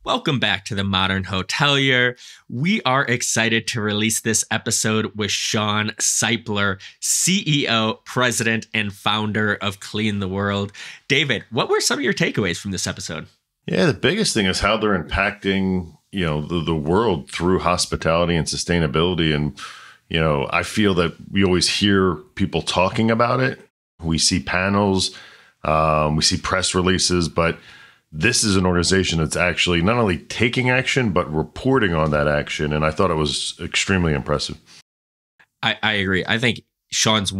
Welcome back to the Modern Hotelier. We are excited to release this episode with Shawn Seipler, CEO, president, and founder of Clean the World. David, what were some of your takeaways from this episode? Yeah, the biggest thing is how they're impacting, the world through hospitality and sustainability. And, I feel that we always hear people talking about it. We see panels, we see press releases, but this is an organization that's actually not only taking action, but reporting on that action. And I thought it was extremely impressive. I agree. I think Shawn's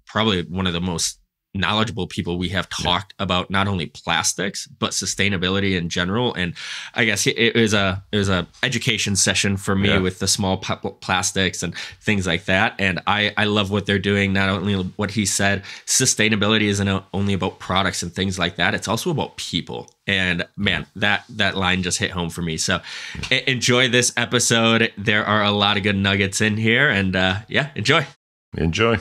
probably one of the most knowledgeable people we have talked about not only plastics but sustainability in general. And I guess it was a education session for me with the small plastics and things like that. And I love what they're doing. Not only what he said, sustainability isn't only about products and things like that. It's also about people. And man, that line just hit home for me. So enjoy this episode. There are a lot of good nuggets in here, and enjoy. Enjoy.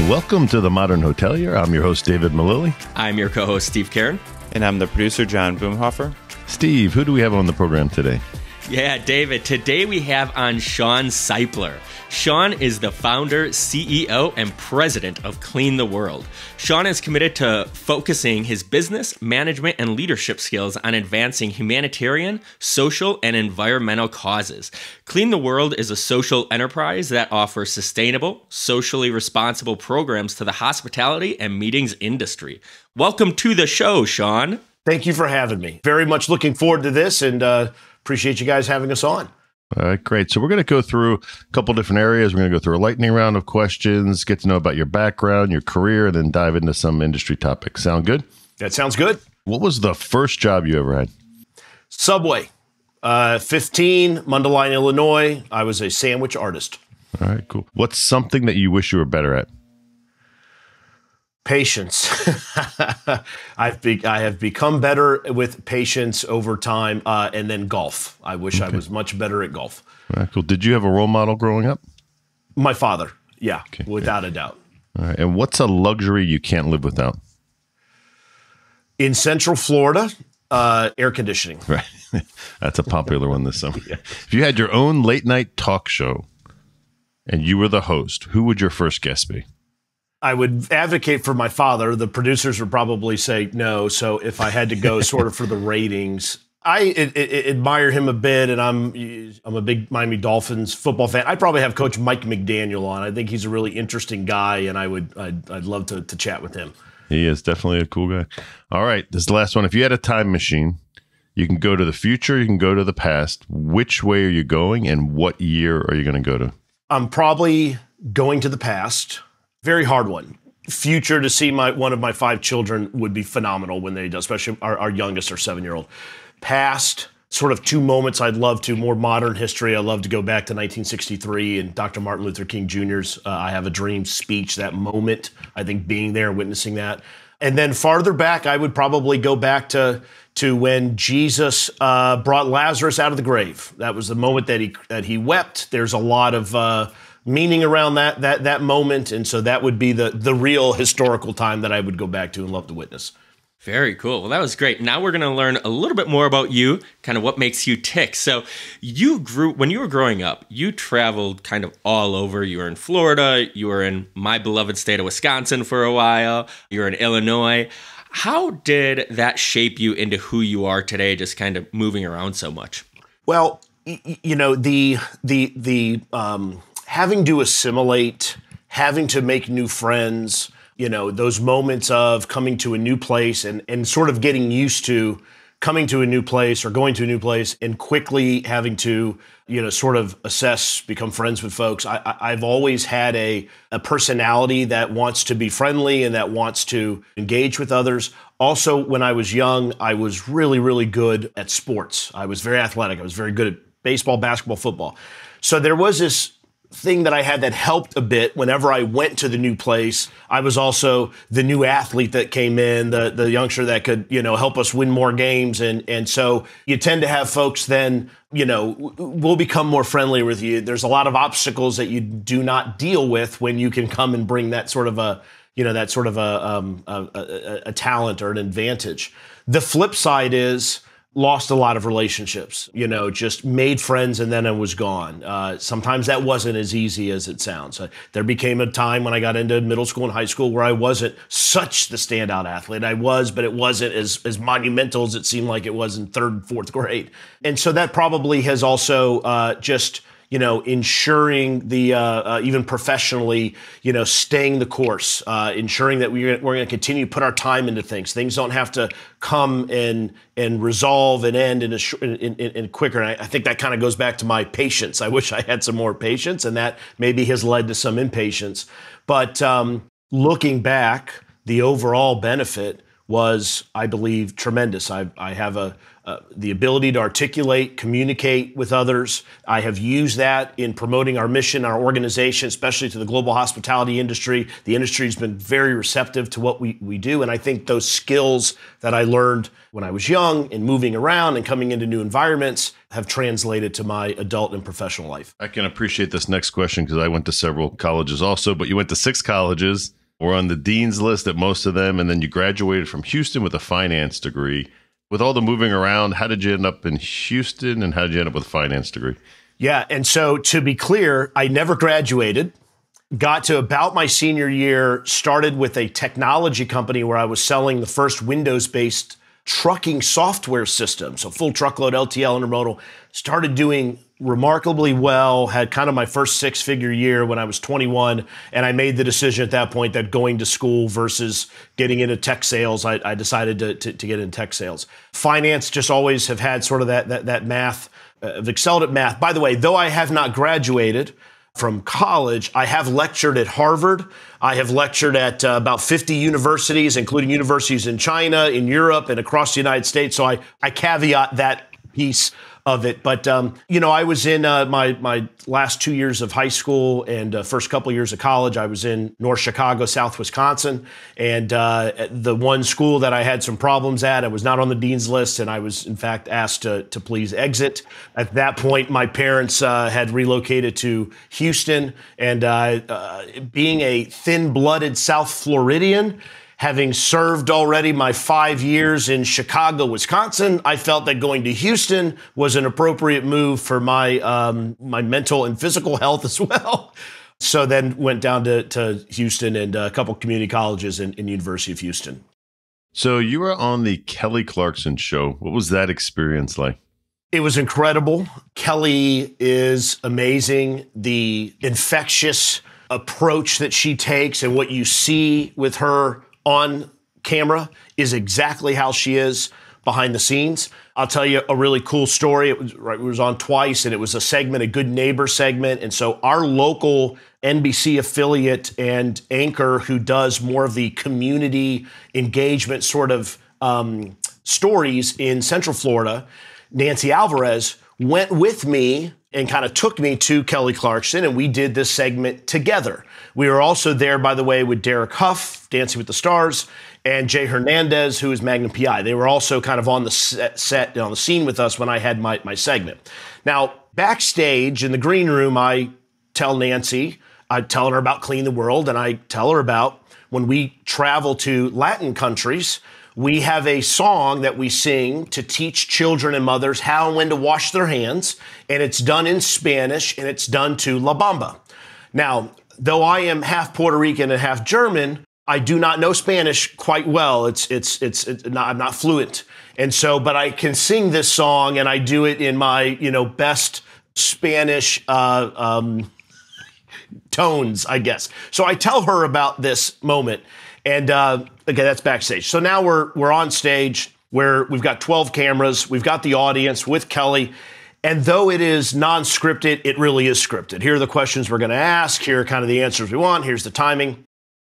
Welcome to the Modern Hotelier. I'm your host, David Malilly. I'm your co-host, Steve Karen. And I'm the producer, John Boomhofer. Steve, who do we have on the program today? Yeah, David, today we have on Shawn Seipler. Shawn is the founder, CEO, and president of Clean the World. Shawn is committed to focusing his business, management, and leadership skills on advancing humanitarian, social, and environmental causes. Clean the World is a social enterprise that offers sustainable, socially responsible programs to the hospitality and meetings industry. Welcome to the show, Shawn. Thank you for having me. Very much looking forward to this, and appreciate you guys having us on. All right, great. So we're going to go through a couple different areas. We're going to go through a lightning round of questions, get to know about your background, your career, and then dive into some industry topics. Sound good? That sounds good. What was the first job you ever had? Subway. 15, Mundelein, Illinois. I was a sandwich artist. All right, cool. What's something that you wish you were better at? Patience. I have become better with patience over time, and then golf. I wish I was much better at golf. All right, cool. Did you have a role model growing up? My father, without a doubt. All right, and what's a luxury you can't live without? In Central Florida, air conditioning. Right, that's a popular one this summer. If you had your own late night talk show and you were the host, who would your first guest be? I would advocate for my father. The producers would probably say no. So if I had to go sort of for the ratings, I admire him a bit, and I'm a big Miami Dolphins football fan. I'd probably have Coach Mike McDaniel on. I think he's a really interesting guy, and I'd love to chat with him. He is definitely a cool guy. All right, this is the last one. If you had a time machine, you can go to the future, you can go to the past. Which way are you going, and what year are you going to go to? I'm probably going to the past. Very hard one. Future, to see one of my 5 children would be phenomenal when they do, especially our youngest, our 7-year-old. Past, sort of 2 moments I'd love to, more modern history. I'd love to go back to 1963 and Dr. Martin Luther King Jr.'s I Have a Dream speech, that moment, I think being there, witnessing that. And then farther back, I would probably go back to when Jesus brought Lazarus out of the grave. That was the moment that he wept. There's a lot of meaning around that moment, and so that would be the real historical time that I would go back to and love to witness. Very cool. Well, that was great. Now we're going to learn a little bit more about you, kind of what makes you tick. So when you were growing up, you traveled kind of all over. You were in Florida, you were in my beloved state of Wisconsin for a while, you were in Illinois. How did that shape you into who you are today, just kind of moving around so much? Well, the having to assimilate, having to make new friends, those moments of coming to a new place and sort of getting used to coming to a new place or going to a new place and quickly having to, sort of assess, become friends with folks. I've always had a personality that wants to be friendly and that wants to engage with others. Also, when I was young, I was really, really good at sports. I was very athletic. I was very good at baseball, basketball, football. So there was this thing that I had that helped a bit whenever I went to the new place. I was also the new athlete that came in, the youngster that could, help us win more games. And so you tend to have folks then, will become more friendly with you. There's a lot of obstacles that you do not deal with when you can come and bring that sort of a talent or an advantage. The flip side is, lost a lot of relationships, just made friends and then I was gone. Sometimes that wasn't as easy as it sounds. There became a time when I got into middle school and high school where I wasn't such the standout athlete. I was, but it wasn't as monumental as it seemed like it was in third and fourth grade. And so that probably has also just ensuring the even professionally, staying the course, ensuring that we're going to continue to put our time into things. Things don't have to come and resolve and end in quicker. And I think that kind of goes back to my patience. I wish I had some more patience, and that maybe has led to some impatience. But looking back, the overall benefit was, I believe, tremendous. I have the ability to articulate, communicate with others. I have used that in promoting our mission, our organization, especially to the global hospitality industry. The industry has been very receptive to what we do. And I think those skills that I learned when I was young and moving around and coming into new environments have translated to my adult and professional life. I can appreciate this next question because I went to several colleges also, but you went to 6 colleges. We're on the dean's list at most of them, and then you graduated from Houston with a finance degree. With all the moving around, how did you end up in Houston, and how did you end up with a finance degree? Yeah, and so to be clear, I never graduated. Got to about my senior year, started with a technology company where I was selling the first Windows-based trucking software system, so full truckload, LTL, intermodal. Started doing remarkably well, had kind of my first 6-figure year when I was 21, and I made the decision at that point that going to school versus getting into tech sales, I decided to get into tech sales. Finance, just always have had sort of that math. I've excelled at math. By the way, though I have not graduated from college, I have lectured at Harvard. I have lectured at about 50 universities, including universities in China, in Europe, and across the United States. So I caveat that piece of it. But, I was in my last 2 years of high school and first couple of years of college. I was in North Chicago, South Wisconsin. And the one school that I had some problems at, I was not on the dean's list. And I was, in fact, asked to please exit. At that point, my parents had relocated to Houston. And being a thin-blooded South Floridian, having served already my 5 years in Chicago, Wisconsin, I felt that going to Houston was an appropriate move for my my mental and physical health as well. So then went down to Houston and a couple community colleges in University of Houston. So you were on the Kelly Clarkson show. What was that experience like? It was incredible. Kelly is amazing. The infectious approach that she takes and what you see with her on camera is exactly how she is behind the scenes. I'll tell you a really cool story. It was on twice, and it was a Good Neighbor segment. And so our local NBC affiliate and anchor who does more of the community engagement sort of stories in Central Florida, Nancy Alvarez, went with me and kind of took me to Kelly Clarkson, and we did this segment together. We were also there, by the way, with Derek Huff, Dancing with the Stars, and Jay Hernandez, who is Magnum PI. They were also kind of on the set on the scene with us when I had my segment. Now, backstage in the green room, I tell Nancy, I tell her about Clean the World, and I tell her about when we travel to Latin countries, we have a song that we sing to teach children and mothers how and when to wash their hands, and it's done in Spanish, and it's done to La Bamba. Now, though I am half Puerto Rican and half German, I do not know Spanish quite well. I'm not fluent, and so, but I can sing this song, and I do it in my best Spanish tones, I guess. So I tell her about this moment. And okay, that's backstage. So now we're on stage where we've got 12 cameras. We've got the audience with Kelly. And though it is non-scripted, it really is scripted. Here are the questions we're going to ask. Here are kind of the answers we want. Here's the timing.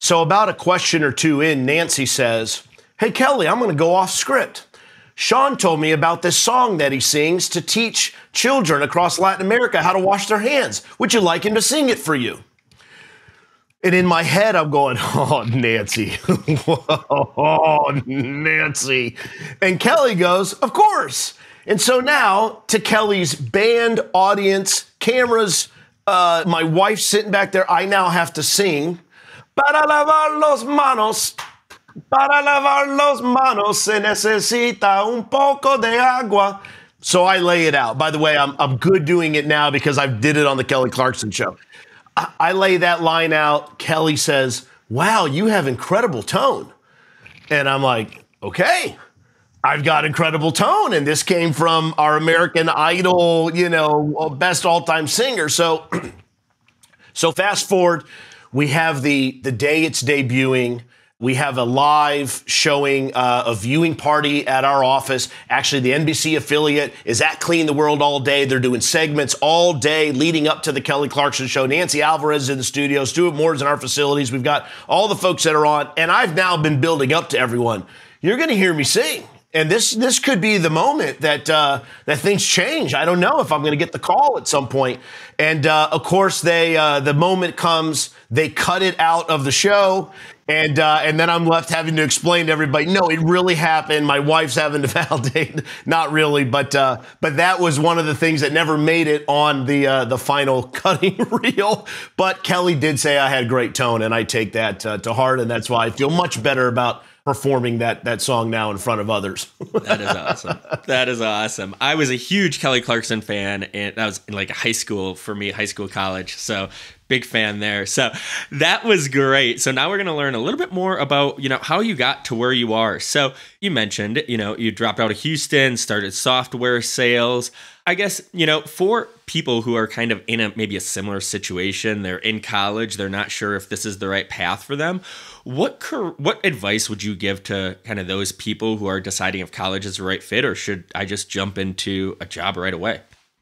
So about a question or two in, Nancy says, "Hey, Kelly, I'm going to go off script. Shawn told me about this song that he sings to teach children across Latin America how to wash their hands. Would you like him to sing it for you?" And in my head, I'm going, "Oh, Nancy, oh, Nancy." And Kelly goes, "Of course." And so now to Kelly's band, audience, cameras, my wife sitting back there, I now have to sing, "Para lavar los manos, Para lavar los manos se necesita un poco de agua. So I lay it out. By the way, I'm good doing it now because I did it on the Kelly Clarkson show. I lay that line out. Kelly says, "Wow, you have incredible tone." And I'm like, okay, I've got incredible tone. And this came from our American Idol, best all-time singer. So fast forward, we have the day it's debuting. We have a live showing, a viewing party at our office. Actually, the NBC affiliate is at Clean the World all day. They're doing segments all day leading up to the Kelly Clarkson show. Nancy Alvarez is in the studio. Stuart Moore's in our facilities. We've got all the folks that are on. And I've now been building up to everyone. You're going to hear me sing. And this could be the moment that things change. I don't know if I'm going to get the call at some point. And of course, the moment comes. They cut it out of the show, and then I'm left having to explain to everybody, no, it really happened. My wife's having to validate. Not really, but that was one of the things that never made it on the final cutting reel. But Kelly did say I had great tone, and I take that to heart, and that's why I feel much better about performing that song now in front of others. That is awesome. That is awesome. I was a huge Kelly Clarkson fan, and that was in like high school for me, high school, college. So big fan there. So that was great. So now we're going to learn a little bit more about, how you got to where you are. So you mentioned, you dropped out of Houston, started software sales. I guess, for people who are kind of in maybe a similar situation, they're in college, they're not sure if this is the right path for them. What advice would you give to kind of those people who are deciding if college is the right fit, or should I just jump into a job right away?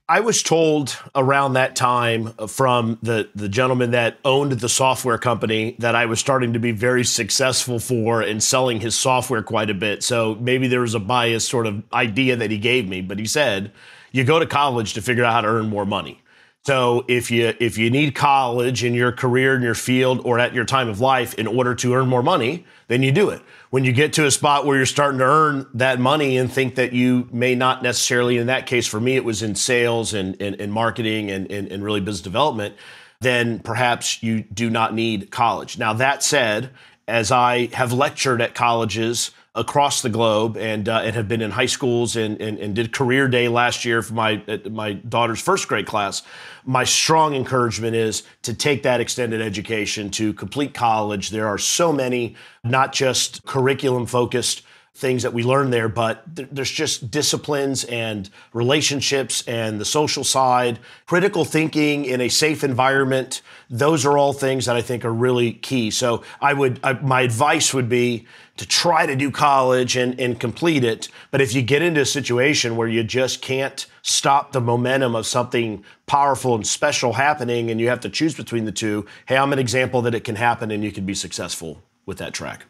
I was told around that time from the gentleman that owned the software company that I was starting to be very successful for and selling his software quite a bit. So maybe there was a biased sort of idea that he gave me, but he said, you go to college to figure out how to earn more money. So if you need college in your career, in your field, or at your time of life in order to earn more money, then you do it. When you get to a spot where you're starting to earn that money and think that you may not necessarily, in that case for me, it was in sales and marketing and really business development, then perhaps you do not need college. Now, that said, as I have lectured at colleges across the globe and have been in high schools and did career day last year for my daughter's first grade class, my strong encouragement is to take that extended education, to complete college. There are so many, not just curriculum focused things that we learn there, but there's just disciplines and relationships and the social side, critical thinking in a safe environment. Those are all things that I think are really key. So my advice would be to try to do college and complete it. But if you get into a situation where you just can't stop the momentum of something powerful and special happening and you have to choose between the two, hey, I'm an example that it can happen and you can be successful with that track.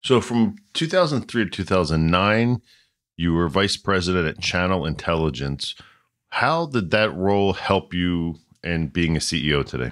So from 2003 to 2009, you were vice president at Channel Intelligence. How did that role help you in being a CEO today?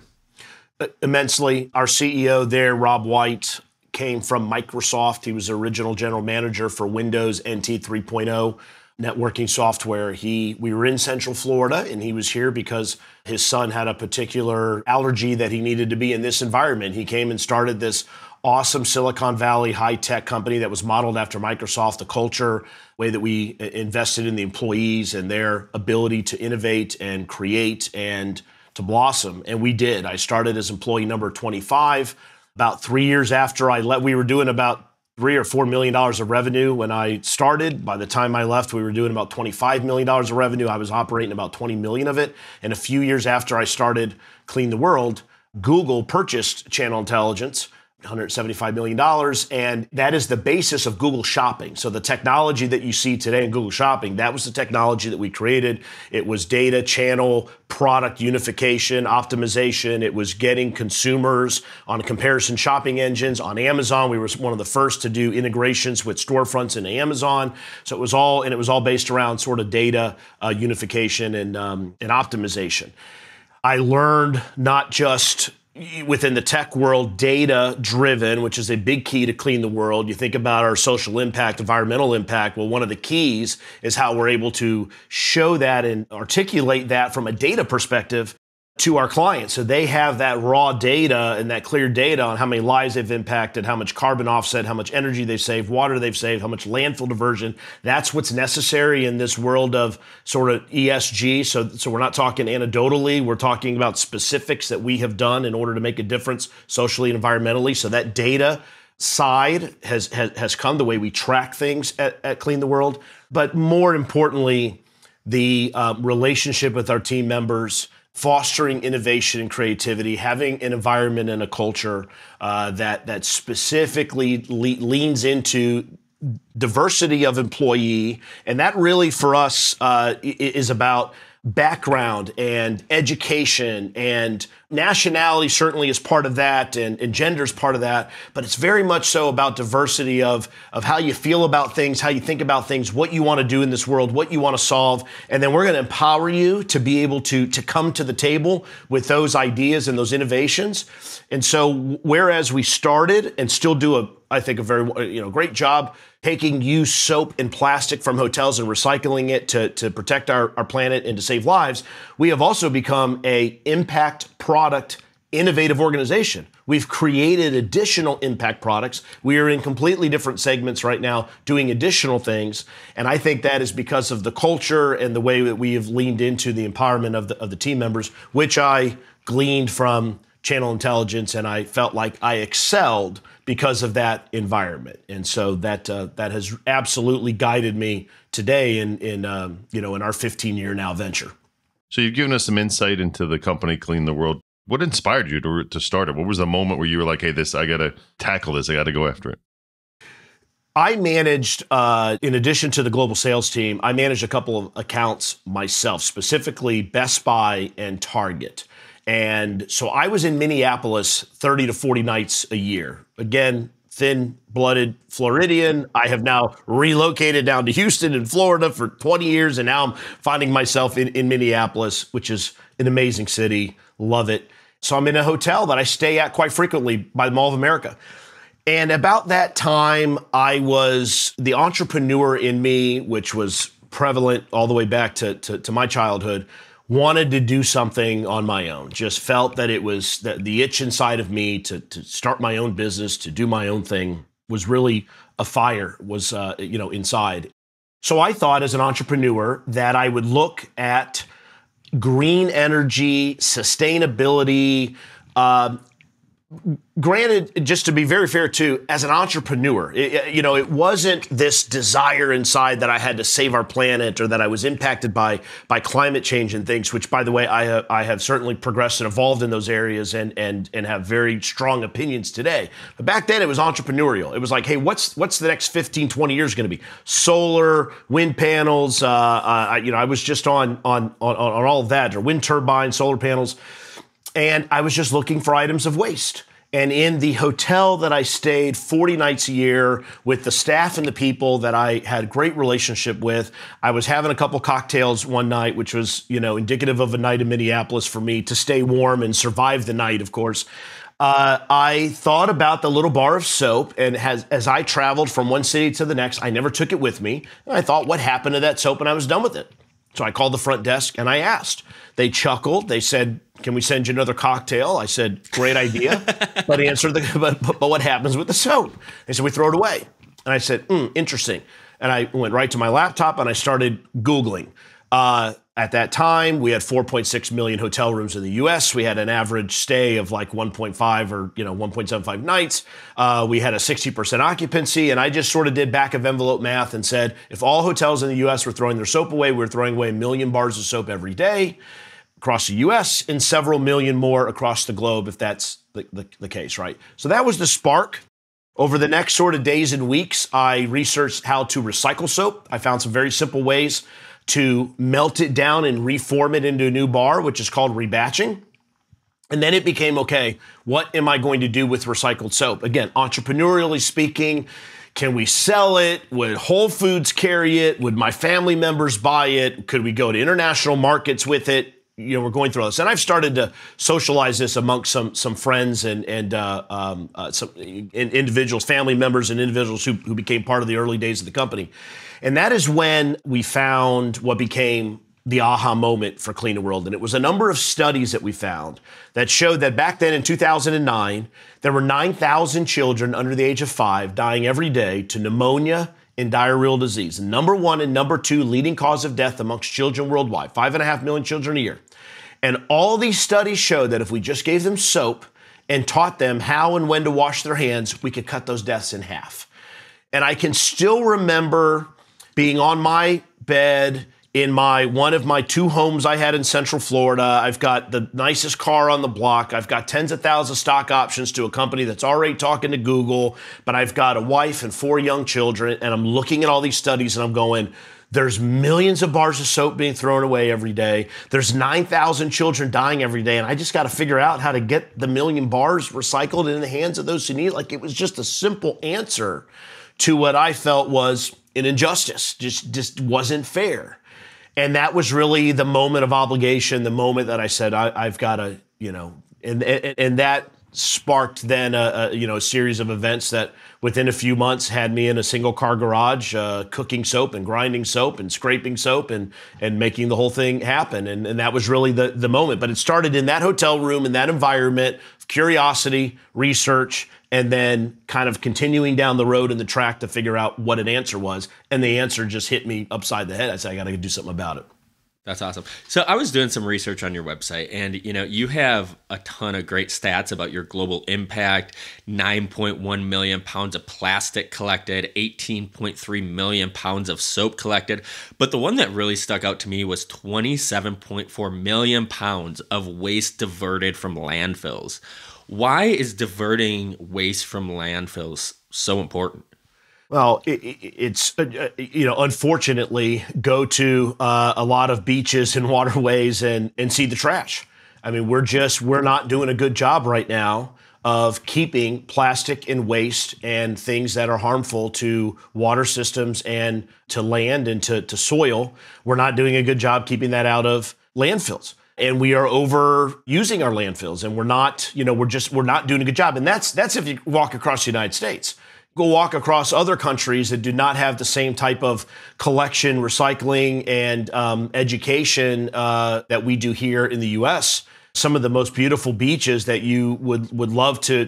Immensely. Our CEO there, Rob White, came from Microsoft. He was the original general manager for Windows NT 3.0 networking software. We were in Central Florida, and he was here because his son had a particular allergy that he needed to be in this environment. He came and started this awesome Silicon Valley high-tech company that was modeled after Microsoft, the culture, way that we invested in the employees and their ability to innovate and create and to blossom. And we did. I started as employee number 25. About 3 years after I left, we were doing about $3 or $4 million of revenue when I started. By the time I left, we were doing about $25 million of revenue. I was operating about 20 million of it. And a few years after I started Clean the World, Google purchased Channel Intelligence, $175 million, and that is the basis of Google Shopping. So the technology that you see today in Google Shopping, that was the technology that we created. It was data, channel, product unification, optimization. It was getting consumers on comparison shopping engines. On Amazon, we were one of the first to do integrations with storefronts in Amazon. So it was all based around sort of data unification and optimization. I learned not just within the tech world, data driven, which is a big key to Clean the World. You think about our social impact, environmental impact. Well, one of the keys is how we're able to show that and articulate that from a data perspective to our clients. So they have that raw data and that clear data on how many lives they've impacted, how much carbon offset, how much energy they've saved, water they've saved, how much landfill diversion. That's what's necessary in this world of sort of ESG. So we're not talking anecdotally. We're talking about specifics that we have done in order to make a difference socially and environmentally. So that data side has come, the way we track things at Clean the World. But more importantly, the relationship with our team members, fostering innovation and creativity, having an environment and a culture that specifically leans into diversity of employee. And that really for us is about background and education, and nationality certainly is part of that, and gender is part of that, but it's very much so about diversity of how you feel about things, how you think about things, what you want to do in this world, what you want to solve, and then we're going to empower you to be able to come to the table with those ideas and those innovations. And so whereas we started and still do I think a very great job taking used soap and plastic from hotels and recycling it to protect our planet and to save lives, we have also become a impact product innovative organization. We've created additional impact products. We are in completely different segments right now doing additional things. And I think that is because of the culture and the way that we have leaned into the empowerment of the team members, which I gleaned from Channel Intelligence, and I felt like I excelled because of that environment. And so that has absolutely guided me today in our 15-year now venture. So you've given us some insight into the company Clean the World. What inspired you to start it? What was the moment where you were like, hey, I got to tackle this. I got to go after it. I managed, in addition to the global sales team, I managed a couple of accounts myself, specifically Best Buy and Target. And so I was in Minneapolis 30 to 40 nights a year. Again, thin-blooded Floridian. I have now relocated down to Houston in Florida for 20 years, and now I'm finding myself in Minneapolis, which is an amazing city. Love it. So I'm in a hotel that I stay at quite frequently by the Mall of America. And about that time, I was the entrepreneur in me, which was prevalent all the way back to my childhood, wanted to do something on my own. Just felt that it was the itch inside of me to start my own business, to do my own thing, was really a fire, was inside. So I thought as an entrepreneur that I would look at green energy, sustainability. Granted, just to be very fair too, as an entrepreneur, it wasn't this desire inside that I had to save our planet or that I was impacted by climate change and things, which, by the way, I have certainly progressed and evolved in those areas and have very strong opinions today. But back then it was entrepreneurial. It was like, hey, what's the next 15, 20 years going to be? Solar, wind panels. I was just on all of that, or wind turbines, solar panels. And I was just looking for items of waste. And in the hotel that I stayed 40 nights a year with the staff and the people that I had a great relationship with, I was having a couple cocktails one night, which was, indicative of a night in Minneapolis for me to stay warm and survive the night, of course. I thought about the little bar of soap, and as I traveled from one city to the next, I never took it with me. And I thought, what happened to that soap? And I was done with it. So I called the front desk and I asked. They chuckled. They said, "Can we send you another cocktail?" I said, "Great idea." But what happens with the soap? They said, "We throw it away." And I said, "Interesting." And I went right to my laptop and I started Googling. At that time, we had 4.6 million hotel rooms in the U.S. We had an average stay of like 1.5 or 1.75 nights. We had a 60% occupancy, and I just sort of did back of envelope math and said, if all hotels in the U.S. were throwing their soap away, we're throwing away 1 million bars of soap every day across the U.S. and several million more across the globe, if that's the case, right? So that was the spark. Over the next sort of days and weeks, I researched how to recycle soap. I found some very simple ways to melt it down and reform it into a new bar, which is called rebatching. And then it became, okay, what am I going to do with recycled soap? Again, entrepreneurially speaking, can we sell it? Would Whole Foods carry it? Would my family members buy it? Could we go to international markets with it? We're going through all this. And I've started to socialize this amongst some friends and some individuals, family members and individuals who became part of the early days of the company. And that is when we found what became the aha moment for Clean the World. And it was a number of studies that we found that showed that back then in 2009, there were 9,000 children under the age of 5 dying every day to pneumonia and diarrheal disease. And number 1 and number 2 leading cause of death amongst children worldwide, 5.5 million children a year. And all these studies show that if we just gave them soap and taught them how and when to wash their hands, we could cut those deaths in half. And I can still remember being on my bed in one of my 2 homes I had in Central Florida. I've got the nicest car on the block. I've got tens of thousands of stock options to a company that's already talking to Google, but I've got a wife and 4 young children, and I'm looking at all these studies and I'm going, there's millions of bars of soap being thrown away every day. There's 9,000 children dying every day, and I just got to figure out how to get the million bars recycled in the hands of those who need it. Like, it was just a simple answer to what I felt was an injustice, just wasn't fair. And that was really the moment of obligation, the moment that I said, I've got to, and that sparked then a series of events that within a few months had me in a single car garage, cooking soap and grinding soap and scraping soap and making the whole thing happen. And that was really the moment. But it started in that hotel room, in that environment of curiosity, research, and then kind of continuing down the road in the track to figure out what an answer was. And the answer just hit me upside the head. I said, I got to do something about it. That's awesome. So I was doing some research on your website, and you have a ton of great stats about your global impact: 9.1 million pounds of plastic collected, 18.3 million pounds of soap collected. But the one that really stuck out to me was 27.4 million pounds of waste diverted from landfills. Why is diverting waste from landfills so important? Well, it's, unfortunately, go to a lot of beaches and waterways and see the trash. I mean, we're not doing a good job right now of keeping plastic and waste and things that are harmful to water systems and to land and to soil. We're not doing a good job keeping that out of landfills. And we are overusing our landfills, and we're not doing a good job. And that's if you walk across the United States. Go walk across other countries that do not have the same type of collection, recycling, and education that we do here in the U.S. Some of the most beautiful beaches that you would love to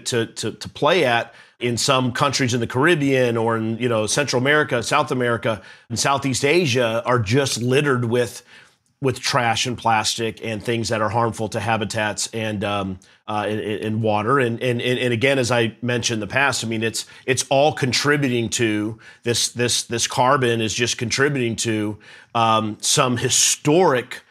play at in some countries in the Caribbean or in Central America, South America, and Southeast Asia are just littered with trash and plastic and things that are harmful to habitats and water. And again, as I mentioned in the past, I mean, it's all contributing to this carbon is just contributing to some historic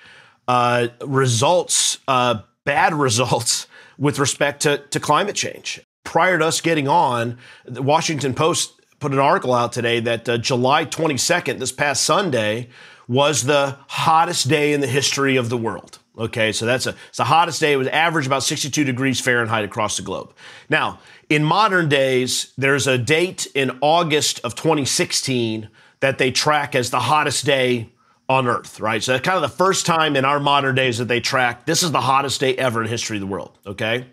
results, bad results with respect to climate change. Prior to us getting on, the Washington Post put an article out today that July 22nd, this past Sunday, was the hottest day in the history of the world. Okay, so it's the hottest day. It was average about 62 degrees Fahrenheit across the globe. Now, in modern days, there's a date in August of 2016 that they track as the hottest day on Earth, right? So that's kind of the first time in our modern days that they track, this is the hottest day ever in the history of the world, okay?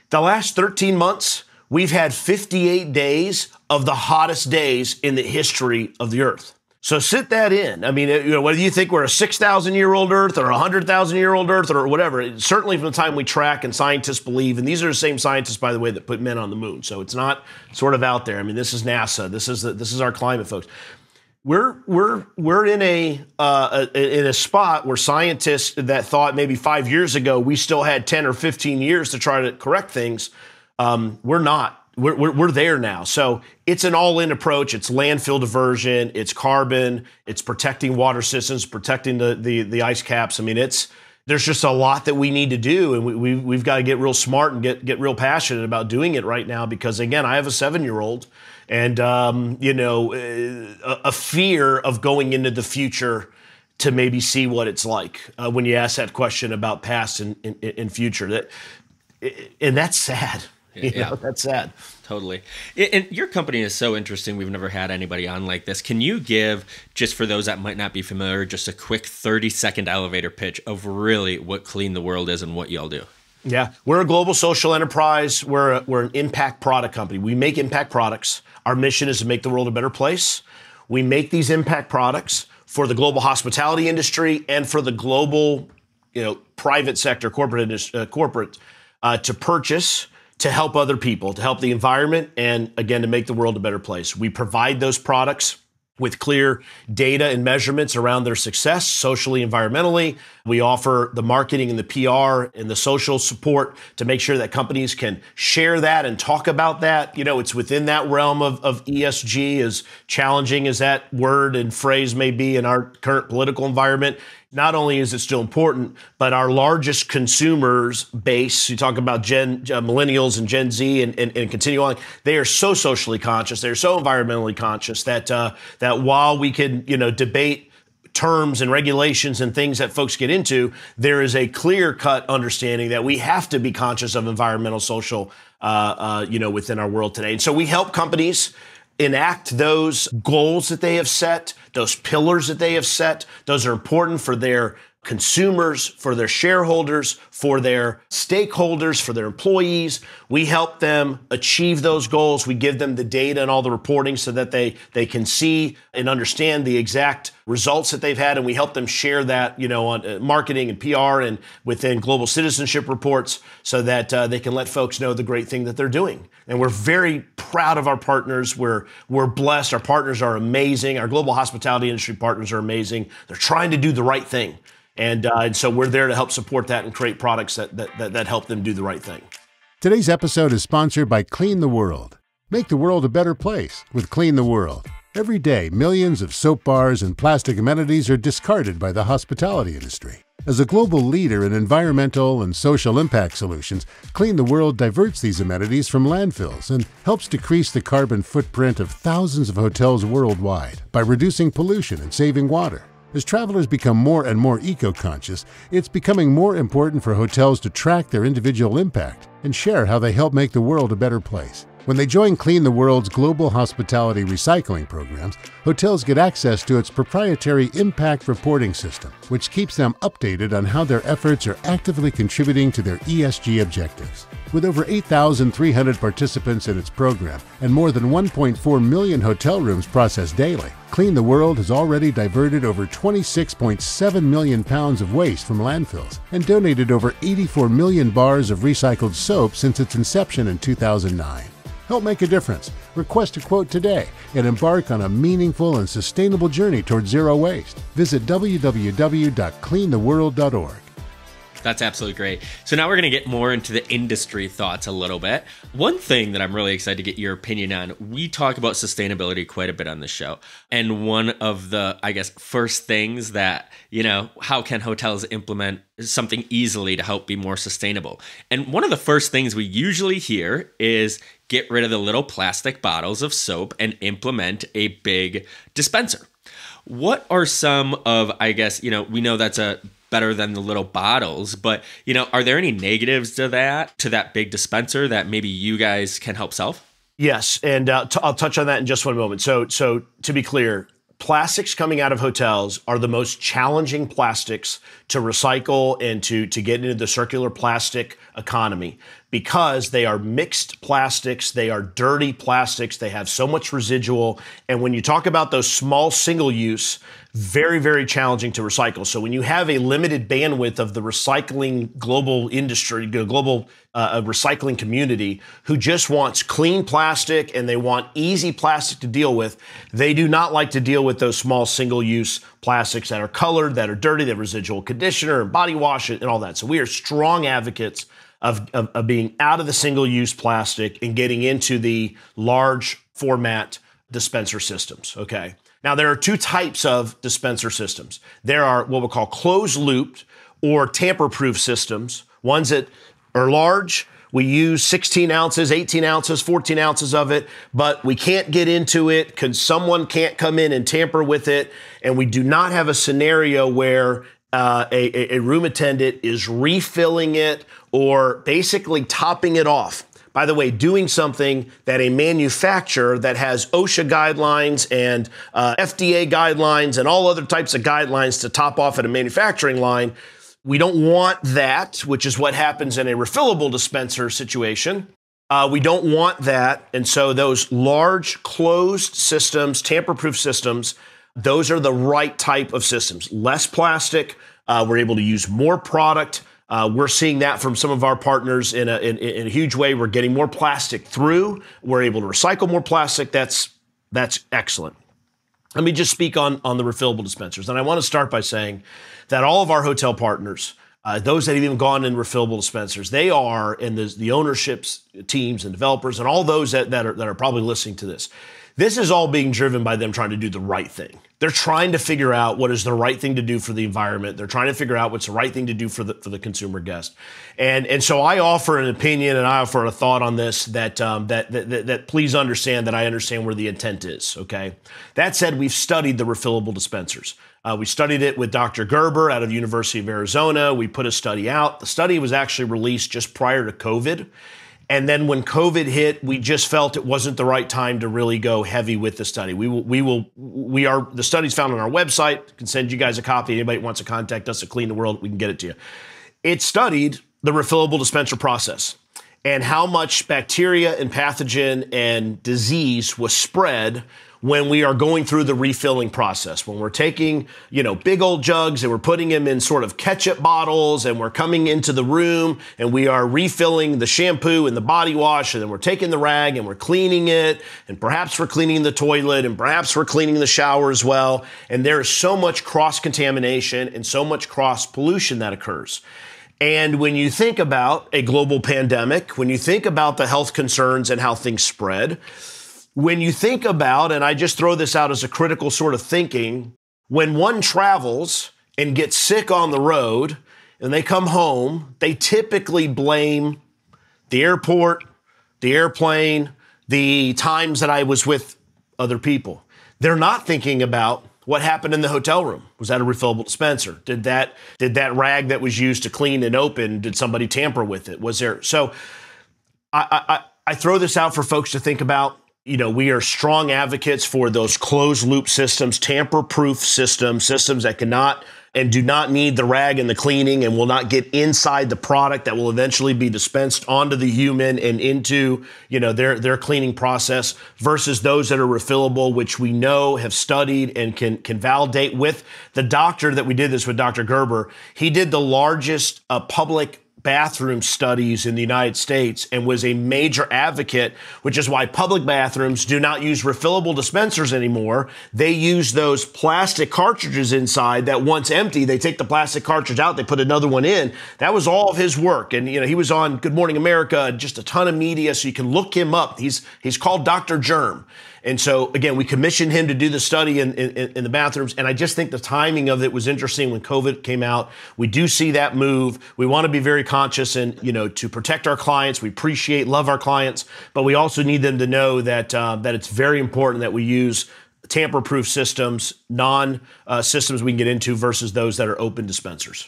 The last 13 months, we've had 58 days of the hottest days in the history of the Earth. So sit that in. I mean, whether you think we're a 6,000-year-old Earth or a 100,000-year-old Earth or whatever, certainly from the time we track and scientists believe, and these are the same scientists, by the way, that put men on the moon. So it's not sort of out there. I mean, this is NASA. This is our climate folks. We're in a spot where scientists that thought maybe 5 years ago we still had 10 or 15 years to try to correct things. We're not. We're there now. So it's an all-in approach. It's landfill diversion. It's carbon. It's protecting water systems, protecting the ice caps. I mean, there's just a lot that we need to do, and we've got to get real smart and get real passionate about doing it right now. Because again, I have a 7-year-old, and a fear of going into the future to maybe see what it's like when you ask that question about past and future. And that's sad. That's sad. Totally. And your company is so interesting. We've never had anybody on like this. Can you give, just for those that might not be familiar, just a quick 30-second elevator pitch of really what Clean the World is and what y'all do? Yeah, we're a global social enterprise. We're an impact product company. We make impact products. Our mission is to make the world a better place. We make these impact products. for the global hospitality industry and for the global, private sector, corporate to purchase, to help other people, to help the environment, and again, to make the world a better place. We provide those products with clear data and measurements around their success, socially, environmentally. We offer the marketing and the PR and the social support to make sure that companies can share that and talk about that. It's within that realm of ESG, as challenging as that word and phrase may be in our current political environment. Not only is it still important, but our largest consumers base, you talk about millennials and Gen Z and continue on, they are so socially conscious, they're so environmentally conscious that while we can, debate terms and regulations and things that folks get into, there is a clear-cut understanding that we have to be conscious of environmental, social, within our world today. And so we help companies enact those goals that they have set, those pillars that they have set. Those are important for their consumers, for their shareholders, for their stakeholders, for their employees. We help them achieve those goals. We give them the data and all the reporting so that they can see and understand the exact results that they've had. And we help them share that, on marketing and PR and within global citizenship reports so that they can let folks know the great thing that they're doing. And we're very proud of our partners. We're blessed. Our partners are amazing. Our global hospitality industry partners are amazing. They're trying to do the right thing. And so we're there to help support that and create products that help them do the right thing. Today's episode is sponsored by Clean the World. Make the world a better place with Clean the World. Every day, millions of soap bars and plastic amenities are discarded by the hospitality industry. As a global leader in environmental and social impact solutions, Clean the World diverts these amenities from landfills and helps decrease the carbon footprint of thousands of hotels worldwide by reducing pollution and saving water. As travelers become more and more eco-conscious, it's becoming more important for hotels to track their individual impact and share how they help make the world a better place. When they join Clean the World's global hospitality recycling programs, hotels get access to its proprietary impact reporting system, which keeps them updated on how their efforts are actively contributing to their ESG objectives. With over 8,300 participants in its program and more than 1.4 million hotel rooms processed daily, Clean the World has already diverted over 26.7 million pounds of waste from landfills and donated over 84 million bars of recycled soap since its inception in 2009. Help make a difference. Request a quote today and embark on a meaningful and sustainable journey towards zero waste. Visit www.cleantheworld.org. That's absolutely great. So now we're going to get more into the industry thoughts a little bit. One thing that I'm really excited to get your opinion on, we talk about sustainability quite a bit on this show. And one of the, first things that, how can hotels implement something easily to help be more sustainable? And one of the first things we usually hear is get rid of the little plastic bottles of soap and implement a big dispenser. What are some of, we know that's better than the little bottles, but are there any negatives to that big dispenser that maybe you guys can help solve? Yes, and I'll touch on that in just one moment. So to be clear, plastics coming out of hotels are the most challenging plastics to recycle and to get into the circular plastic economy because they are mixed plastics, they are dirty plastics, they have so much residual. And when you talk about those small single-use, very, very challenging to recycle. So when you have a limited bandwidth of the recycling global industry, global recycling community who just wants clean plastic and they want easy plastic to deal with, they do not like to deal with those small single-use plastics that are colored, that are dirty, that have residual conditioner and body wash and all that. So we are strong advocates of being out of the single-use plastic and getting into the large format dispenser systems, okay? Now, there are two types of dispenser systems. There are what we'll call closed-looped or tamper-proof systems, ones that are large. We use 16 ounces, 18 ounces, 14 ounces of it, but we can't get into it because someone can't come in and tamper with it, and we do not have a scenario where a room attendant is refilling it or basically topping it off. By the way, doing something that a manufacturer that has OSHA guidelines and FDA guidelines and all other types of guidelines to top off at a manufacturing line, we don't want that, which is what happens in a refillable dispenser situation. We don't want that. And so those large closed systems, tamper-proof systems, those are the right type of systems. Less plastic. We're able to use more product. We're seeing that from some of our partners in a huge way. We're getting more plastic through. We're able to recycle more plastic. That's excellent. Let me just speak on the refillable dispensers. And I want to start by saying that all of our hotel partners, those that have even gone in refillable dispensers, they are, and the ownerships, teams and developers and all those that are probably listening to this, this is all being driven by them trying to do the right thing. They're trying to figure out what is the right thing to do for the environment. They're trying to figure out what's the right thing to do for the consumer guest. And so I offer an opinion and I offer a thought on this that please understand that I understand where the intent is, okay? That said, we've studied the refillable dispensers. We studied it with Dr. Gerber out of the University of Arizona. We put a study out. The study was actually released just prior to COVID. And then when COVID hit, we just felt it wasn't the right time to really go heavy with the study. The study's found on our website. I can send you guys a copy. Anybody wants to contact us at Clean the World, we can get it to you. It studied the refillable dispenser process and how much bacteria and pathogen and disease was spread when we are going through the refilling process, when we're taking, big old jugs and we're putting them in sort of ketchup bottles and we're coming into the room and we are refilling the shampoo and the body wash and then we're taking the rag and we're cleaning it and perhaps we're cleaning the toilet and perhaps we're cleaning the shower as well. And there is so much cross-contamination and so much cross-pollution that occurs. And when you think about a global pandemic, when you think about the health concerns and how things spread, when you think about, and I just throw this out as a critical sort of thinking, when one travels and gets sick on the road and they come home, they typically blame the airport, the airplane, the times that I was with other people. They're not thinking about what happened in the hotel room. Was that a refillable dispenser? Did that rag that was used to clean and open, did somebody tamper with it? Was there? So I throw this out for folks to think about. We are strong advocates for those closed loop systems, tamper-proof systems that cannot and do not need the rag and the cleaning and will not get inside the product that will eventually be dispensed onto the human and into, their cleaning process versus those that are refillable, which we know have studied and can validate with the doctor that we did this with, Dr. Gerber. He did the largest public bathroom studies in the United States and was a major advocate, which is why public bathrooms do not use refillable dispensers anymore. They use those plastic cartridges inside that once empty, they take the plastic cartridge out, they put another one in. That was all of his work. And, he was on Good Morning America, just a ton of media. So you can look him up. He's called Dr. Germ. And so, again, we commissioned him to do the study in the bathrooms. And I just think the timing of it was interesting when COVID came out. We do see that move. We want to be very conscious and, to protect our clients. We love our clients, but we also need them to know that it's very important that we use tamper-proof systems, non-systems we can get into versus those that are open dispensers.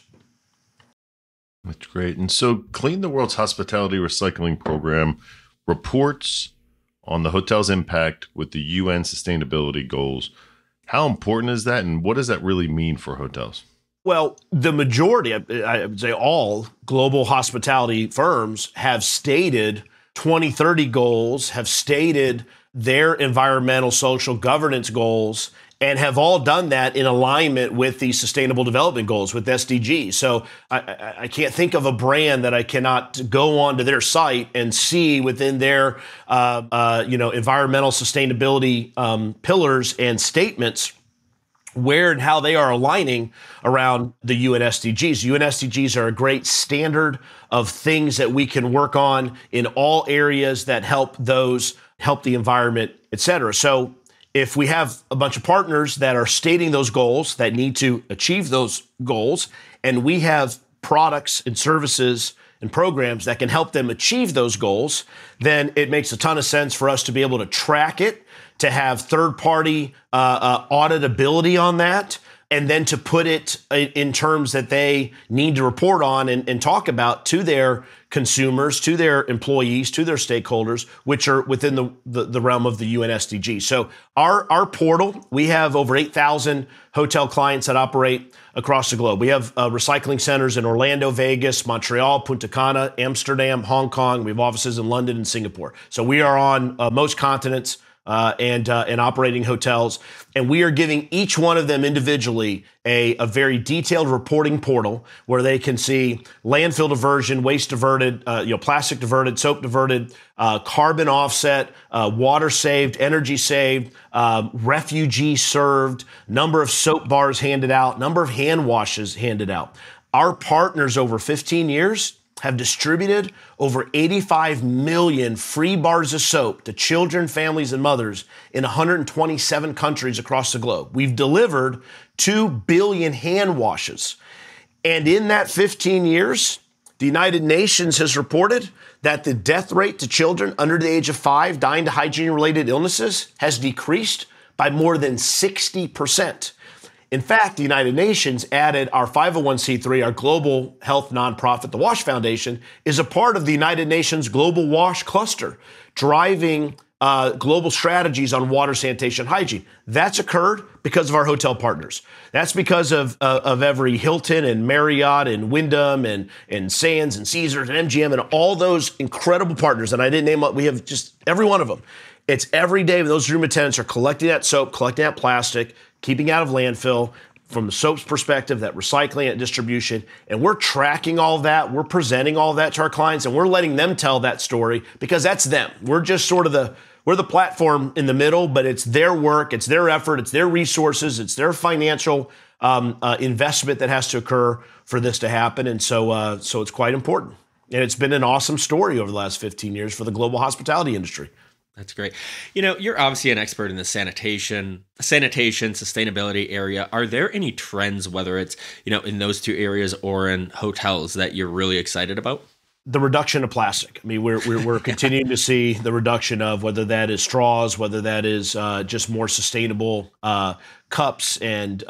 That's great. And so Clean the World's hospitality recycling program reports on the hotel's impact with the UN sustainability goals. How important is that, and what does that really mean for hotels? Well, the majority, I would say all global hospitality firms have stated 2030 goals, have stated their environmental, social governance goals, and have all done that in alignment with the Sustainable Development Goals, with SDGs. So I can't think of a brand that I cannot go onto their site and see within their environmental sustainability pillars and statements where and how they are aligning around the UN SDGs. UN SDGs are a great standard of things that we can work on in all areas that help the environment, et cetera. So if we have a bunch of partners that are stating those goals, that need to achieve those goals, and we have products and services and programs that can help them achieve those goals, then it makes a ton of sense for us to be able to track it, to have third-party auditability on that, and then to put it in terms that they need to report on and talk about to their consumers, to their employees, to their stakeholders, which are within the realm of the UN SDG. So our portal, we have over 8,000 hotel clients that operate across the globe. We have recycling centers in Orlando, Vegas, Montreal, Punta Cana, Amsterdam, Hong Kong. We have offices in London and Singapore. So we are on most continents and operating hotels. And we are giving each one of them individually a very detailed reporting portal where they can see landfill diversion, waste diverted, plastic diverted, soap diverted, carbon offset, water saved, energy saved, refugee served, number of soap bars handed out, number of hand washes handed out. Our partners over 15 years have distributed over 85 million free bars of soap to children, families, and mothers in 127 countries across the globe. We've delivered 2 billion hand washes. And in that 15 years, the United Nations has reported that the death rate to children under the age of 5 dying to hygiene-related illnesses has decreased by more than 60%. In fact, the United Nations added our 501c3, our global health nonprofit, the WASH Foundation, is a part of the United Nations Global WASH Cluster, driving global strategies on water, sanitation, hygiene. That's occurred because of our hotel partners. That's because of every Hilton and Marriott and Wyndham and Sands and Caesars and MGM and all those incredible partners. And I didn't name what we have, just every one of them. It's every day those room attendants are collecting that soap, collecting that plastic, keeping out of landfill, from the soap's perspective, that recycling and distribution. And we're tracking all of that. We're presenting all of that to our clients, and we're letting them tell that story because that's them. We're just sort of we're the platform in the middle, but it's their work, it's their effort, it's their resources, it's their financial investment that has to occur for this to happen. And so it's quite important. And it's been an awesome story over the last 15 years for the global hospitality industry. That's great. You're obviously an expert in the sanitation, sustainability area. Are there any trends, whether it's, in those two areas or in hotels, that you're really excited about? The reduction of plastic. I mean, we're continuing to see the reduction of whether that is straws, whether that is just more sustainable cups. And,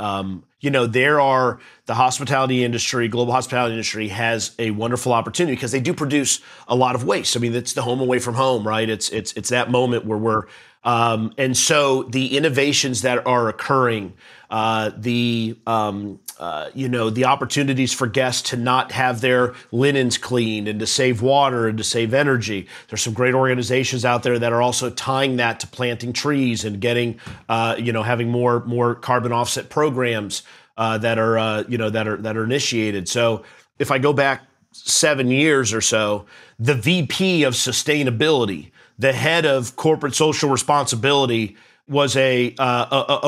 the hospitality industry, global hospitality industry has a wonderful opportunity because they do produce a lot of waste. I mean, it's the home away from home, right? It's that moment where we're, and so the innovations that are occurring, the opportunities for guests to not have their linens cleaned and to save water and to save energy. There's some great organizations out there that are also tying that to planting trees and getting, having more carbon offset programs that are initiated. So if I go back 7 years or so, the VP of sustainability, the head of corporate social responsibility, was a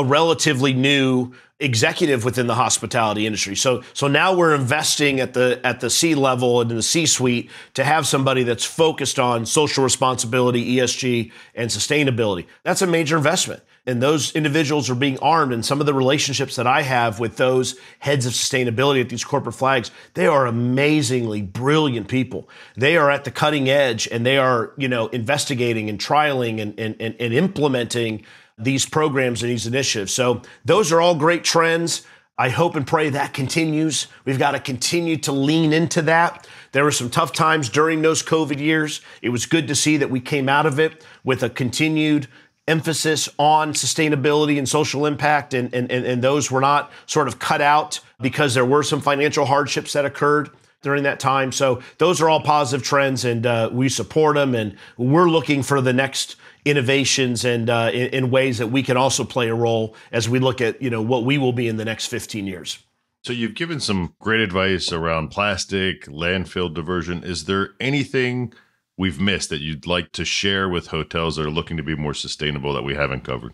relatively new executive within the hospitality industry. So now we're investing at the C level and in the C-suite to have somebody that's focused on social responsibility, ESG, and sustainability. That's a major investment. And those individuals are being armed. And some of the relationships that I have with those heads of sustainability at these corporate flags, they are amazingly brilliant people. They are at the cutting edge, and they are, investigating and trialing and implementing these programs and these initiatives. So those are all great trends. I hope and pray that continues. We've got to continue to lean into that. There were some tough times during those COVID years. It was good to see that we came out of it with a continued emphasis on sustainability and social impact, and those were not sort of cut out because there were some financial hardships that occurred during that time. So those are all positive trends, and we support them, and we're looking for the next innovations and in ways that we can also play a role as we look at what we will be in the next 15 years. So you've given some great advice around plastic, landfill diversion. Is there anything we've missed that you'd like to share with hotels that are looking to be more sustainable that we haven't covered?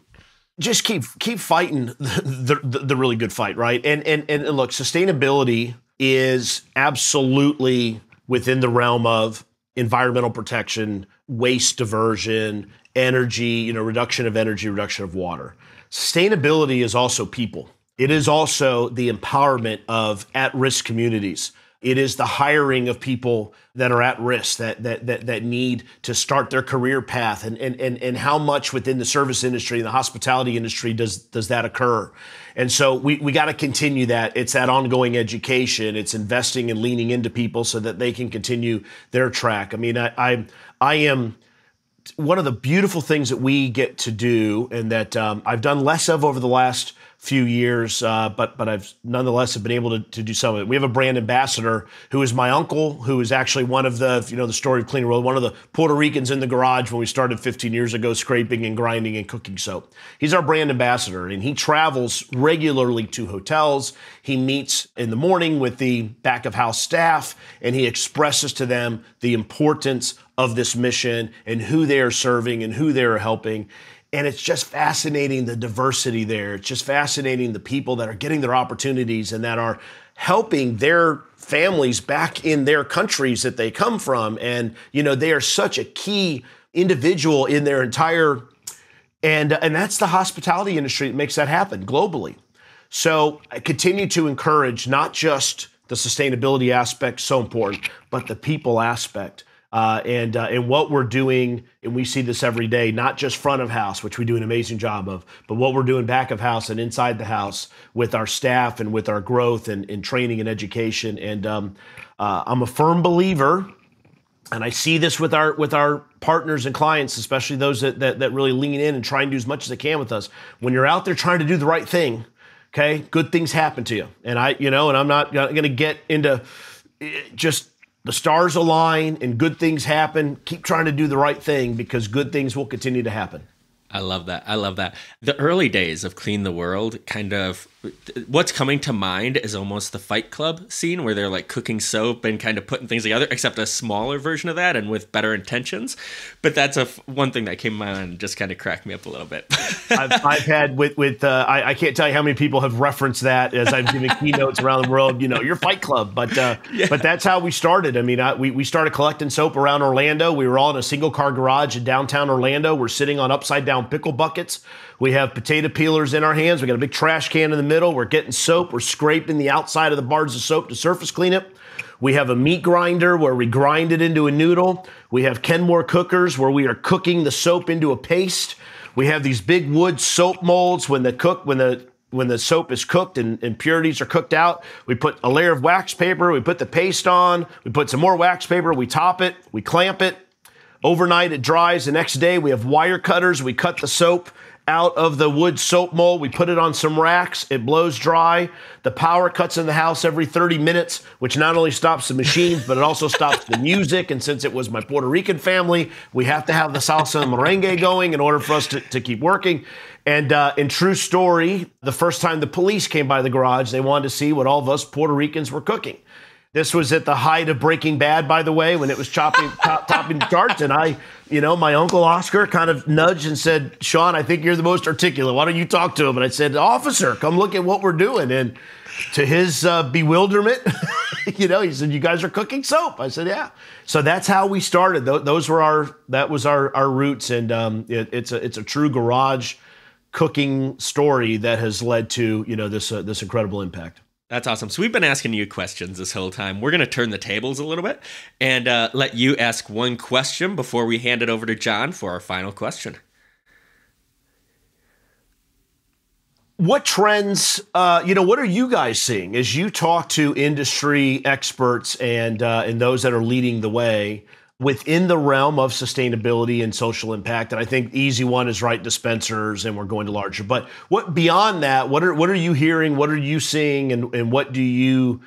Just keep fighting the really good fight, right? And look, sustainability is absolutely within the realm of environmental protection, waste diversion, energy, reduction of energy, reduction of water. Sustainability is also people. It is also the empowerment of at-risk communities. It is the hiring of people that are at risk, that need to start their career path, and how much within the service industry and the hospitality industry does that occur. And so we got to continue that. It's that ongoing education. It's investing and leaning into people so that they can continue their track. I mean, I am one of the beautiful things that we get to do, and that I've done less of over the last few years, but I've nonetheless have been able to do some of it. We have a brand ambassador who is my uncle, who is actually one of the, the story of Clean World, one of the Puerto Ricans in the garage when we started 15 years ago, scraping and grinding and cooking soap. He's our brand ambassador, and he travels regularly to hotels. He meets in the morning with the back of house staff, and he expresses to them the importance of this mission and who they are serving and who they are helping. And it's just fascinating, the diversity there. It's just fascinating, the people that are getting their opportunities and that are helping their families back in their countries that they come from. And, they are such a key individual in their entire, and that's the hospitality industry that makes that happen globally. So I continue to encourage not just the sustainability aspect, so important, but the people aspect. And what we're doing, and we see this every day, not just front of house, which we do an amazing job of, but what we're doing back of house and inside the house with our staff and with our growth and training and education. And I'm a firm believer, and I see this with our partners and clients, especially those that really lean in and try and do as much as they can with us. When you're out there trying to do the right thing, okay, good things happen to you. And and I'm not going to get into just the stars align and good things happen. Keep trying to do the right thing because good things will continue to happen. I love that. I love that. The early days of Clean the World, kind of what's coming to mind is almost the Fight Club scene where they're like cooking soap and kind of putting things together, except a smaller version of that and with better intentions. But that's one thing that came to mind and just kind of cracked me up a little bit. I've had I can't tell you how many people have referenced that as I've given keynotes around the world, your Fight Club. But but that's how we started. I mean, we started collecting soap around Orlando. We were all in a single car garage in downtown Orlando. We're sitting on upside down pickle buckets. We have potato peelers in our hands. We got a big trash can in the middle. We're getting soap. We're scraping the outside of the bars of soap to surface clean it. We have a meat grinder where we grind it into a noodle. We have Kenmore cookers where we are cooking the soap into a paste. We have these big wood soap molds when the soap is cooked and impurities are cooked out. We put a layer of wax paper. We put the paste on. We put some more wax paper. We top it. We clamp it. Overnight it dries. The next day we have wire cutters. We cut the soap out of the wood soap mold. We put it on some racks. It blows dry. The power cuts in the house every 30 minutes, which not only stops the machines, but it also stops the music. And since it was my Puerto Rican family, we have to have the salsa and merengue going in order for us to keep working. And in true story, the first time the police came by the garage, they wanted to see what all of us Puerto Ricans were cooking. This was at the height of Breaking Bad, by the way, when it was topping charts. And my uncle Oscar kind of nudged and said, Shawn, I think you're the most articulate. Why don't you talk to him? And I said, officer, come look at what we're doing. And to his bewilderment, he said, you guys are cooking soap. I said, yeah. So that's how we started. That was our roots. And it's a true garage cooking story that has led to, this incredible impact. That's awesome. So we've been asking you questions this whole time. We're going to turn the tables a little bit and let you ask one question before we hand it over to John for our final question. What trends, what are you guys seeing as you talk to industry experts and those that are leading the way within the realm of sustainability and social impact? And I think the easy one is dispensers, and we're going to larger. But what beyond that, what are you hearing? What are you seeing? And what do you,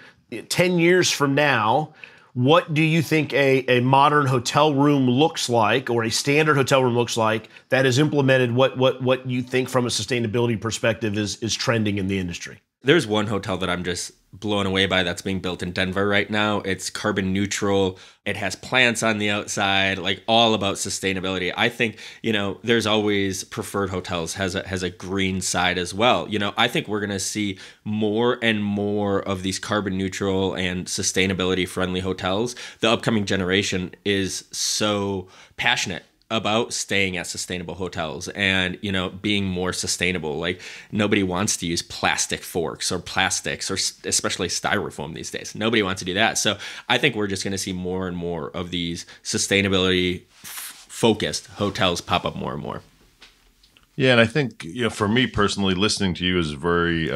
10 years from now, what do you think a modern hotel room looks like, or a standard hotel room looks like that is implemented? What you think from a sustainability perspective is trending in the industry? There's one hotel that I'm just blown away by that's being built in Denver right now. It's carbon neutral. It has plants on the outside, like all about sustainability. I think, there's always preferred hotels has a green side as well. I think we're going to see more and more of these carbon neutral and sustainability friendly hotels. The upcoming generation is so passionate about staying at sustainable hotels and, being more sustainable. Like, nobody wants to use plastic forks or plastics, or especially styrofoam these days. Nobody wants to do that. So I think we're just going to see more and more of these sustainability focused hotels pop up more and more. Yeah. And I think, for me personally, listening to you is very,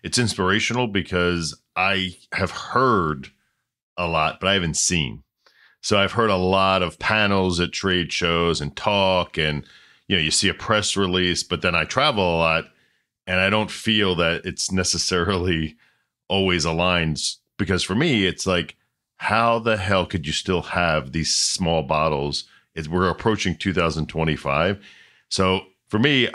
it's inspirational because I have heard a lot, but I haven't seen. So I've heard a lot of panels at trade shows and talk, and you see a press release, but then I travel a lot And I don't feel that it's necessarily always aligned, because for me, it's like, how the hell could you still have these small bottles? We're approaching 2025. So for me,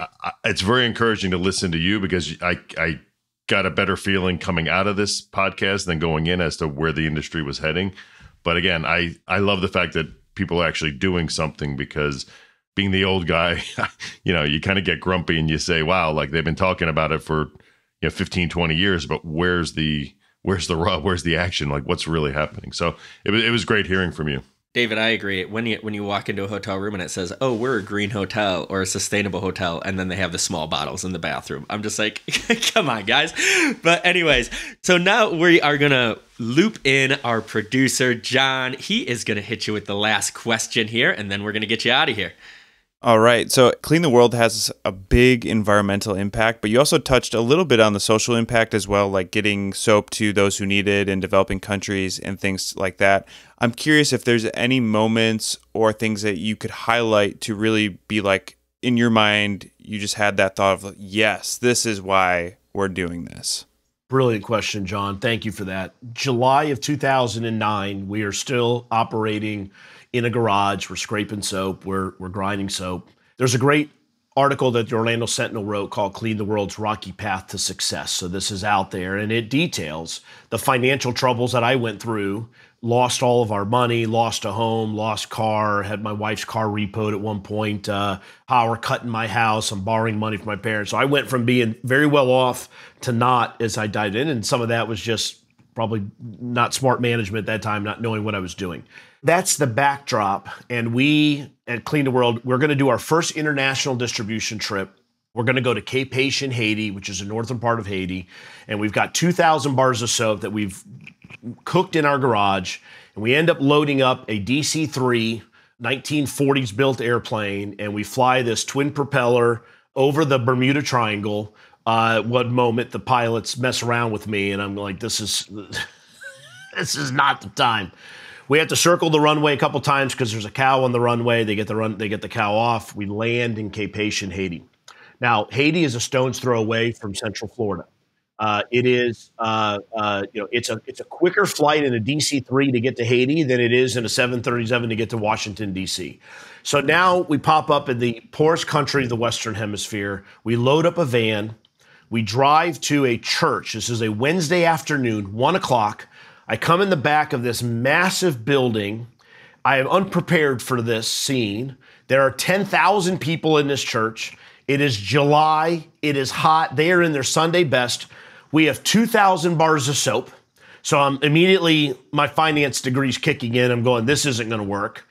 it's very encouraging to listen to you, because I got a better feeling coming out of this podcast than going in as to where the industry was heading. But again, I love the fact that people are actually doing something, because being the old guy, you kind of get grumpy and you say, wow, like they've been talking about it for 15, 20 years, but where's the rub? Where's the action? Like, what's really happening? So it was great hearing from you. David, I agree. When you walk into a hotel room and it says, oh, we're a green hotel or a sustainable hotel, and then they have the small bottles in the bathroom, I'm just like, come on, guys. But anyways, so now we are going to loop in our producer, John. He is going to hit you with the last question here, and then we're going to get you out of here. All right. So Clean the World has a big environmental impact, but you also touched a little bit on the social impact as well, like getting soap to those who need it in developing countries and things like that. I'm curious if there's any moments or things that you could highlight to really be like, in your mind, you just had that thought of, yes, this is why we're doing this. Brilliant question, John. Thank you for that. July of 2009, we are still operating in a garage. We're scraping soap. We're grinding soap. There's a great article that the Orlando Sentinel wrote called Clean the World's Rocky Path to Success. So this is out there, and it details the financial troubles that I went through, lost all of our money, lost a home, lost car, had my wife's car repoed at one point, power cut in my house, I'm borrowing money from my parents. So I went from being very well off to not as I dived in, and some of that was just probably not smart management at that time, not knowing what I was doing. That's the backdrop. And we at Clean the World, we're going to do our first international distribution trip. We're going to go to Cape Haitian, Haiti, which is the northern part of Haiti. And we've got 2,000 bars of soap that we've cooked in our garage. And we end up loading up a DC-3 1940s built airplane. And we fly this twin propeller over the Bermuda Triangle. One moment the pilots mess around with me and I'm like, this is not the time. We have to circle the runway a couple times because there's a cow on the runway. They get the cow off. We land in Cape Haitian, Haiti. Now, Haiti is a stone's throw away from Central Florida. It is, it's a quicker flight in a DC-3 to get to Haiti than it is in a 737 to get to Washington, D.C. So now we pop up in the poorest country of the Western Hemisphere. We load up a van. We drive to a church. This is a Wednesday afternoon, 1 o'clock. I come in the back of this massive building. I am unprepared for this scene. There are 10,000 people in this church. It is July. It is hot. They are in their Sunday best. We have 2,000 bars of soap. So I'm immediately, my finance degree's kicking in. I'm going, this isn't going to work.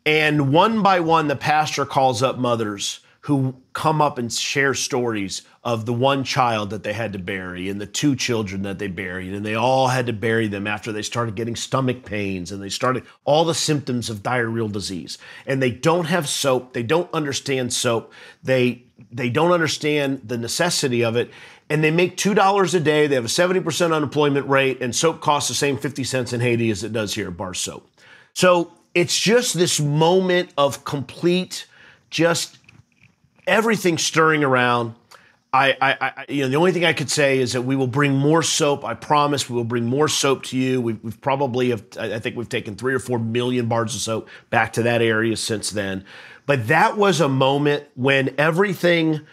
And one by one, the pastor calls up mothers who come up and share stories of the one child that they had to bury and the two children that they buried. And they all had to bury them after they started getting stomach pains and they started all the symptoms of diarrheal disease. And they don't have soap. They don't understand soap. They don't understand the necessity of it. And they make $2 a day. They have a 70% unemployment rate, and soap costs the same 50 cents in Haiti as it does here at Bar Soap. So it's just this moment of complete, just everything stirring around. The only thing I could say is that we will bring more soap. I promise we will bring more soap to you. We've probably, I think we've taken 3 or 4 million bars of soap back to that area since then. But that was a moment when everything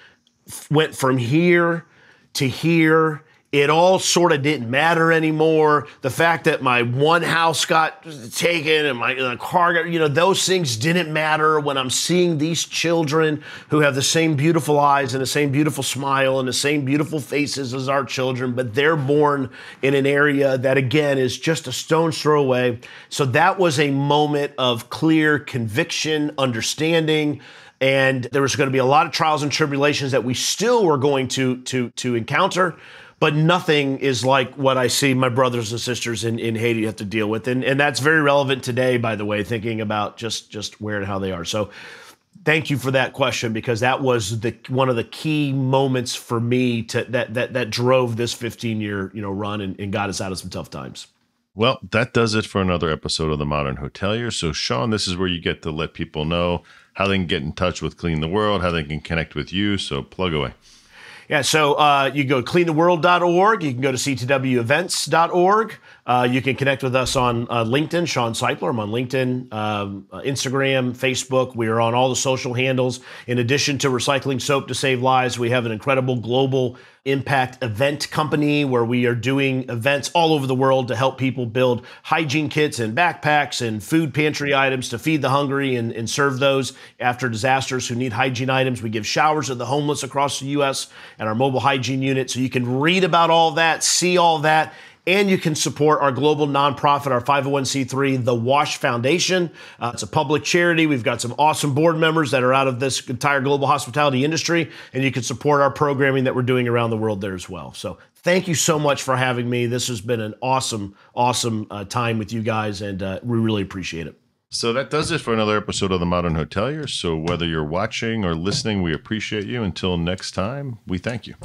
went from here to here. It all sort of didn't matter anymore. The fact that my one house got taken and my car got, those things didn't matter when I'm seeing these children who have the same beautiful eyes and the same beautiful smile and the same beautiful faces as our children, but they're born in an area that, again, is just a stone's throw away. So that was a moment of clear conviction, understanding, and there was going to be a lot of trials and tribulations that we still were going to encounter. But nothing is like what I see my brothers and sisters in Haiti have to deal with. And that's very relevant today, by the way, thinking about just where and how they are. So thank you for that question, because that was one of the key moments for me that drove this 15-year run and got us out of some tough times. Well, that does it for another episode of the Modern Hotelier. So, Shawn, this is where you get to let people know how they can get in touch with Clean the World, how they can connect with you. So plug away. Yeah, so you can go to cleantheworld.org. You can go to ctwevents.org. You can connect with us on LinkedIn, Shawn Seipler. I'm on LinkedIn, Instagram, Facebook. We are on all the social handles. In addition to recycling soap to save lives, we have an incredible global impact event company where we are doing events all over the world to help people build hygiene kits and backpacks and food pantry items to feed the hungry and serve those after disasters who need hygiene items. We give showers to the homeless across the U.S. and our mobile hygiene unit. So you can read about all that, see all that, and you can support our global nonprofit, our 501c3, the Wash Foundation. It's a public charity. We've got some awesome board members that are out of this entire global hospitality industry, and you can support our programming that we're doing around the world there as well. So thank you so much for having me. This has been an awesome time with you guys, and we really appreciate it. So that does it for another episode of The Modern Hotelier. So whether you're watching or listening, we appreciate you. Until next time, we thank you.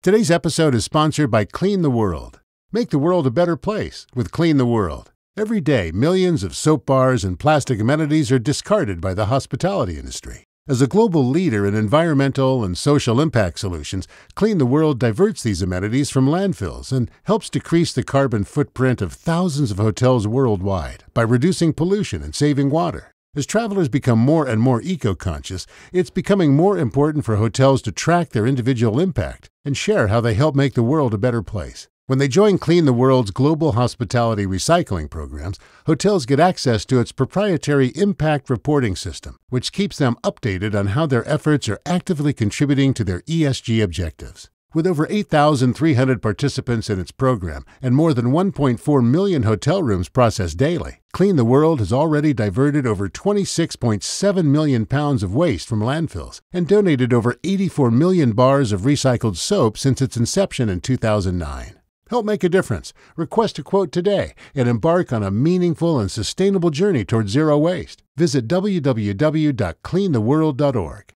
Today's episode is sponsored by Clean the World. Make the world a better place with Clean the World. Every day, millions of soap bars and plastic amenities are discarded by the hospitality industry. As a global leader in environmental and social impact solutions, Clean the World diverts these amenities from landfills and helps decrease the carbon footprint of thousands of hotels worldwide by reducing pollution and saving water. As travelers become more and more eco-conscious, it's becoming more important for hotels to track their individual impact and share how they help make the world a better place. When they join Clean the World's global hospitality recycling programs, hotels get access to its proprietary impact reporting system, which keeps them updated on how their efforts are actively contributing to their ESG objectives. With over 8,300 participants in its program and more than 1.4 million hotel rooms processed daily, Clean the World has already diverted over 26.7 million pounds of waste from landfills and donated over 84 million bars of recycled soap since its inception in 2009. Help make a difference. Request a quote today and embark on a meaningful and sustainable journey towards zero waste. Visit www.cleantheworld.org.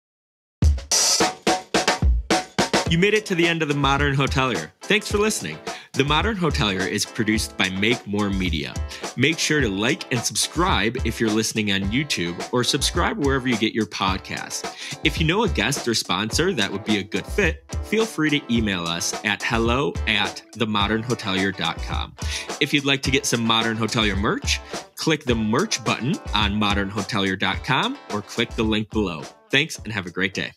You made it to the end of The Modern Hotelier. Thanks for listening. The Modern Hotelier is produced by Make More Media. Make sure to like and subscribe if you're listening on YouTube, or subscribe wherever you get your podcasts. If you know a guest or sponsor that would be a good fit, feel free to email us at hello@themodernhotelier.com. If you'd like to get some Modern Hotelier merch, click the merch button on modernhotelier.com or click the link below. Thanks and have a great day.